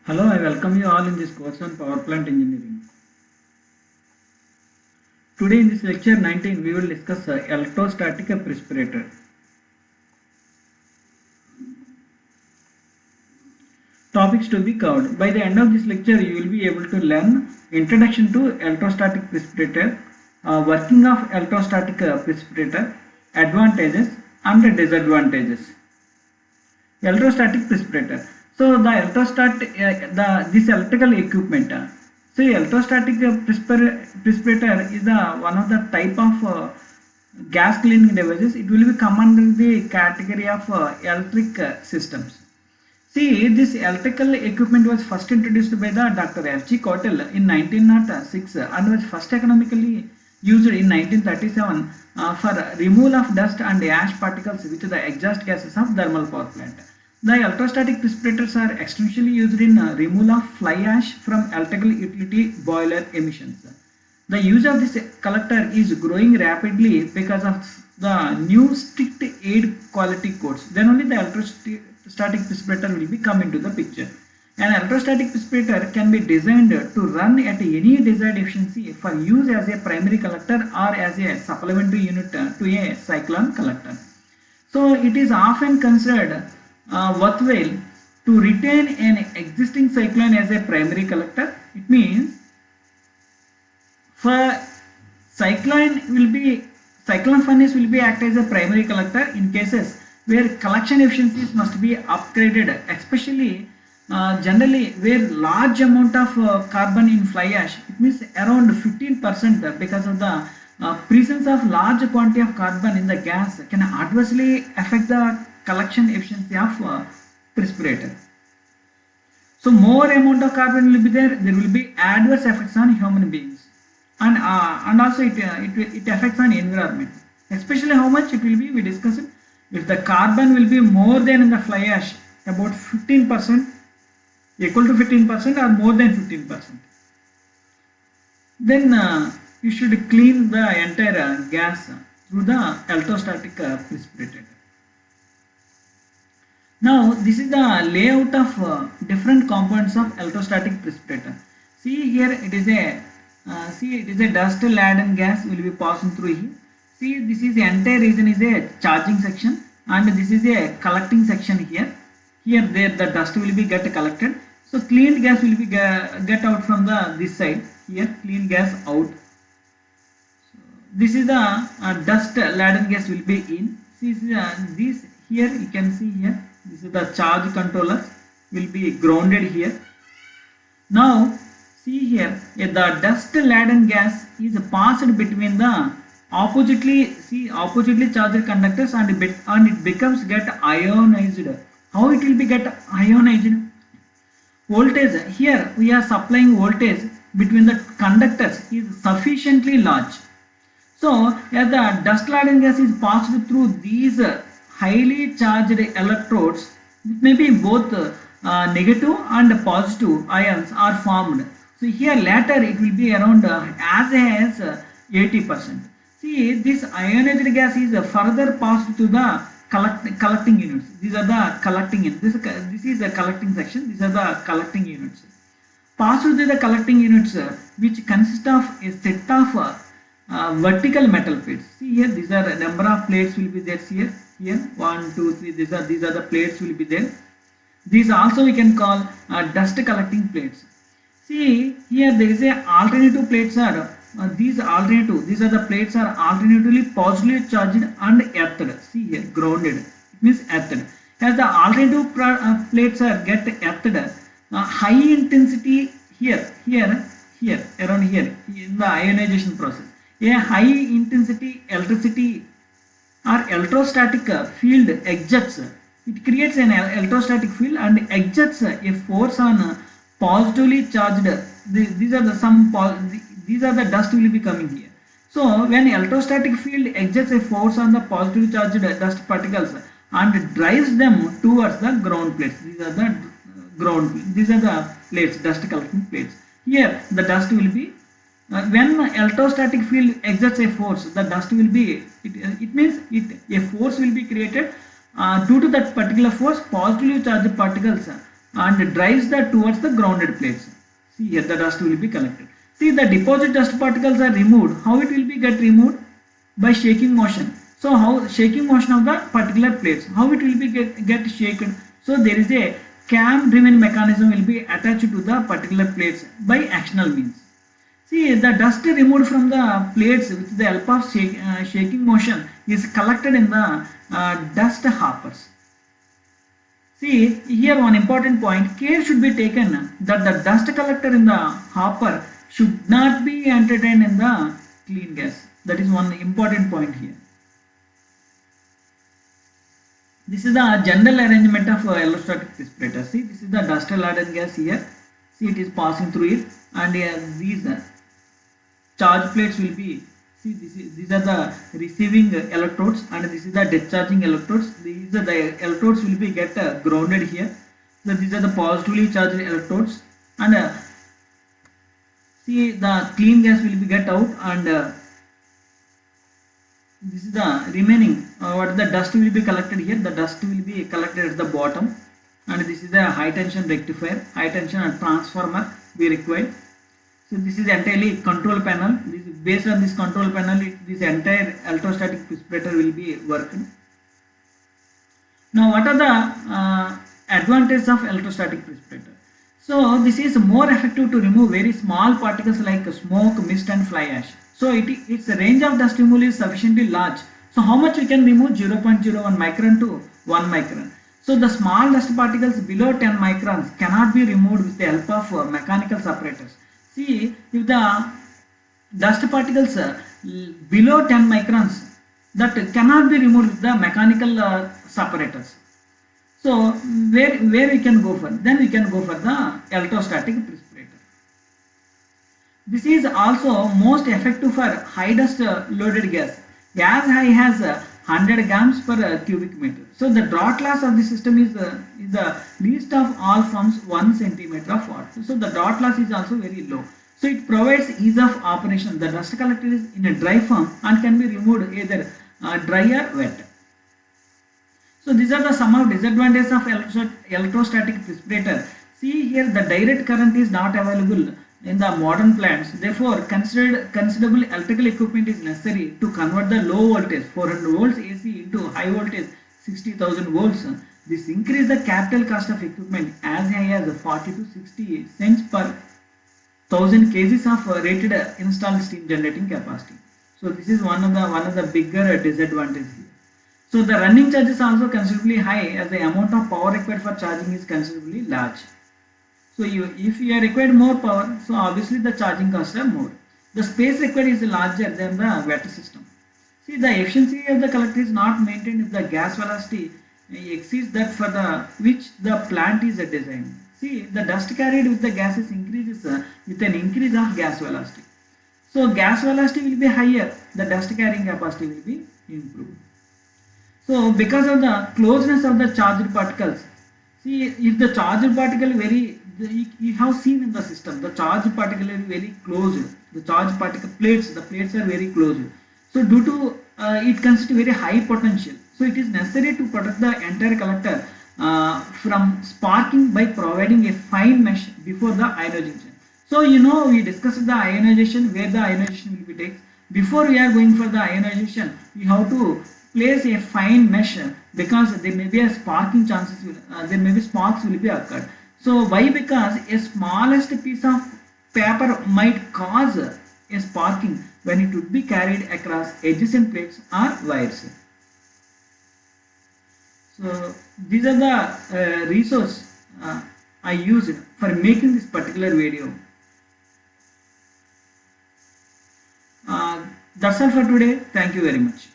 Hello, I welcome you all in this course on power plant engineering. Today in this lecture 19 we will discuss electrostatic precipitator. Topics to be covered. By the end of this lecture you will be able to learn introduction to electrostatic precipitator, working of electrostatic precipitator, advantages and disadvantages. Electrostatic precipitator. So the this electrical equipment. So electrostatic precipitator is one of the type of gas cleaning devices. It will be come under the category of electric systems. See, this electrical equipment was first introduced by the Dr. F.G. Cottle in 1906 and was first economically used in 1937 for removal of dust and ash particles with the exhaust gases of thermal power plant. The electrostatic precipitators are extensively used in removal of fly ash from electrical utility boiler emissions. The use of this collector is growing rapidly because of the new strict air quality codes. Then only the electrostatic precipitator will be come into the picture. An electrostatic precipitator can be designed to run at any desired efficiency for use as a primary collector or as a supplementary unit to a cyclone collector. So it is often considered worthwhile to retain an existing cyclone as a primary collector. It means for cyclone furnace will be act as a primary collector in cases where collection efficiencies must be upgraded, especially generally where large amount of carbon in fly ash. It means around 15% because of the presence of large quantity of carbon in the gas can adversely affect the collection efficiency of precipitator. So more amount of carbon will be there will be adverse effects on human beings, and also it affects on environment. Especially how much it will be, we discussed. If the carbon will be more than in the fly ash, about 15%, equal to 15% or more than 15%, then you should clean the entire gas through the electrostatic precipitator. Now this is the layout of different components of electrostatic precipitator. See here it is a dust laden gas will be passing through here. See, this is the entire region is a charging section and this is a collecting section here. Here there the dust will be get collected. So cleaned gas will be get out from this side. Here clean gas out. So, this is the dust laden gas will be in. See this here you can see here. This is the charge controller will be grounded here. Now see here the dust laden gas is passed between the oppositely charged conductors and it becomes get ionized. How it will be get ionized? Voltage, here we are supplying voltage between the conductors is sufficiently large. So as the dust laden gas is passed through these highly charged electrodes, maybe both negative and positive ions are formed. So here later it will be around as high as 80%. See, this ionized gas is further passed to the collecting units. These are the collecting units. This is the collecting section. These are the collecting units. Passed to the collecting units, which consist of a set of vertical metal plates. See here, these are a number of plates will be there here. Here 1, 2, 3. These are the plates will be there. These also we can call dust collecting plates. See here there is a alternative plates are these are the plates are alternatively positively charged and earthed. See here grounded. It means earthed. As the alternative plates are get earthed, high intensity here around here in the ionization process. A high intensity electricity or electrostatic field exerts. It creates an electrostatic field and exerts a force on positively charged. These are the dust will be coming here. So when electrostatic field exerts a force on the positively charged dust particles and drives them towards the ground plates. These are the plates, dust collecting plates. Here the dust will be when electrostatic field exerts a force, the dust will be it means a force will be created due to that particular force. Positively charged particles and drives that towards the grounded plates. See here, the dust will be collected. See, the deposit dust particles are removed. How it will be get removed? By shaking motion. So how shaking motion of the particular plates, how it will be get shaken? So there is a cam driven mechanism will be attached to the particular plates by actional means. See, the dust removed from the plates with the help of shaking motion is collected in the dust hoppers. See, here one important point, care should be taken that the dust collector in the hopper should not be entertained in the clean gas. That is one important point here. This is the general arrangement of electrostatic precipitator. See, this is the dust laden gas here. See, it is passing through it, and these charge plates will be, see, these are the receiving electrodes, and this is the discharging electrodes. These are the electrodes will be get grounded here. So these are the positively charged electrodes, and see, the clean gas will be get out, and this is the remaining what the dust will be collected here. The dust will be collected at the bottom, and this is the high tension rectifier, high tension and transformer we require. So this is entirely control panel. This is based on this control panel, this entire electrostatic precipitator will be worked. Now what are the advantages of electrostatic precipitator? So this is more effective to remove very small particles like smoke, mist and fly ash. So its range of dust removal is sufficiently large. So how much we can remove? 0.01 micron to 1 micron. So the small dust particles below 10 microns cannot be removed with the help of mechanical separators. See, if the dust particles below 10 microns, that cannot be removed with the mechanical separators. So where we can go for? Then we can go for the electrostatic precipitator. This is also most effective for high dust loaded gas. As high as 100 grams per cubic meter. So the draught loss of the system is the least of all forms 1 centimeter of water. So the draught loss is also very low. So it provides ease of operation. The dust collector is in a dry form and can be removed either dry or wet. So these are the some of disadvantages of electrostatic precipitator. See here, the direct current is not available in the modern plants. Therefore, considerable electrical equipment is necessary to convert the low voltage 400 volts AC into high voltage 60,000 volts. This increases the capital cost of equipment as high as 40 to 60 cents per 1000 kgs of rated installed steam generating capacity. So this is one of the bigger disadvantages here. So the running charge is also considerably high as the amount of power required for charging is considerably large. So if you are required more power, so obviously the charging costs are more. The space required is larger than the wet system. See, the efficiency of the collector is not maintained if the gas velocity exceeds that for which the plant is designed. See, the dust carried with the gases increases with an increase of gas velocity. So gas velocity will be higher, the dust carrying capacity will be improved. So because of the closeness of the charged particles, see, if the charged particle you have seen in the system, the charged particle is very close. The charged particle plates, the plates are very close. So due to it consists very high potential. So it is necessary to protect the entire collector from sparking by providing a fine mesh before the ionization. So we discussed the ionization, where the ionization will be taken. Before we are going for the ionization, we have to place a fine mesh because there may be a sparking chances, there may be sparks will be occurred. So why? Because a smallest piece of paper might cause a sparking when it would be carried across adjacent plates or wires. So these are the resources I used for making this particular video. That's all for today. Thank you very much.